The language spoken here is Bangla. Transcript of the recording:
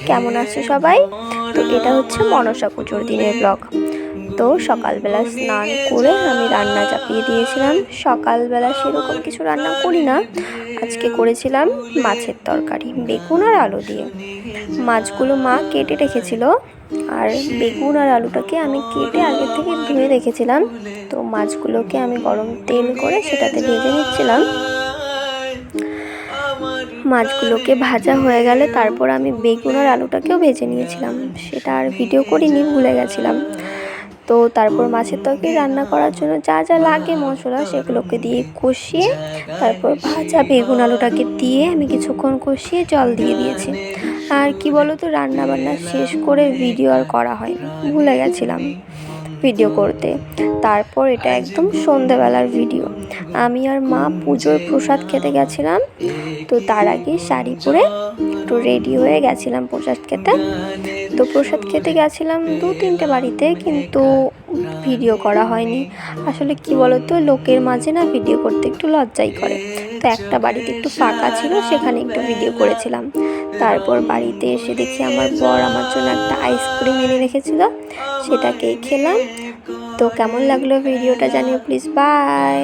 কেমন আছো সবাই? তো এটা হচ্ছে মনসা পুজোর দিনের ব্লগ। তো সকালবেলা স্নান করে আমি রান্না চাপিয়ে দিয়েছিলাম। সকালবেলা সেরকম কিছু রান্না করি না, আজকে করেছিলাম মাছের তরকারি বেগুন আর আলু দিয়ে। মাছগুলো মা কেটে রেখেছিল, আর বেগুন আর আলুটাকে আমি কেটে আগে থেকে ধুয়ে রেখেছিলাম। তো মাছগুলোকে আমি গরম তেল করে সেটাতে ভেজে নিচ্ছিলাম। মাছগুলোকে ভাজা হয়ে গেলে তারপর আমি বেগুন আর আলুটাকেও ভেজে নিয়েছিলাম, সেটা আর ভিডিও করিনি, ভুলে গেছিলাম। তো তারপর মাছের তরকারি রান্না করার জন্য যা যা লাগে মশলা সেগুলোকে দিয়ে কষিয়ে তারপর ভাজা বেগুন আলুটাকে দিয়ে আমি কিছুক্ষণ কষিয়ে জল দিয়ে দিয়েছি। আর কি বলো তো, রান্না বান্না শেষ করে ভিডিও আর করা হয়নি, ভুলে গেছিলাম ভিডিও করতে। তারপর এটা একদম সন্ধেবেলার ভিডিও। আমি আর মা পুজোর প্রসাদ খেতে গেছিলাম। তো তার আগে শাড়ি পরে একটু রেডি হয়ে গেছিলাম প্রসাদ খেতে। তো প্রসাদ খেতে গেছিলাম 2-3টে বাড়িতে, কিন্তু ভিডিও করা হয়নি। আসলে কি বলতো, লোকের মাঝে না ভিডিও করতে একটু লজ্জাই করে। তো একটা বাড়িতে একটু ফাঁকা ছিল, সেখানে একটু ভিডিও করেছিলাম। তারপর বাড়িতে এসে দেখি আমার বর আমার জন্য একটা আইসক্রিম এনে রেখেছিল, সেটাকেই খেলাম। তো কেমন লাগলো ভিডিওটা জানিও প্লিজ। বাই।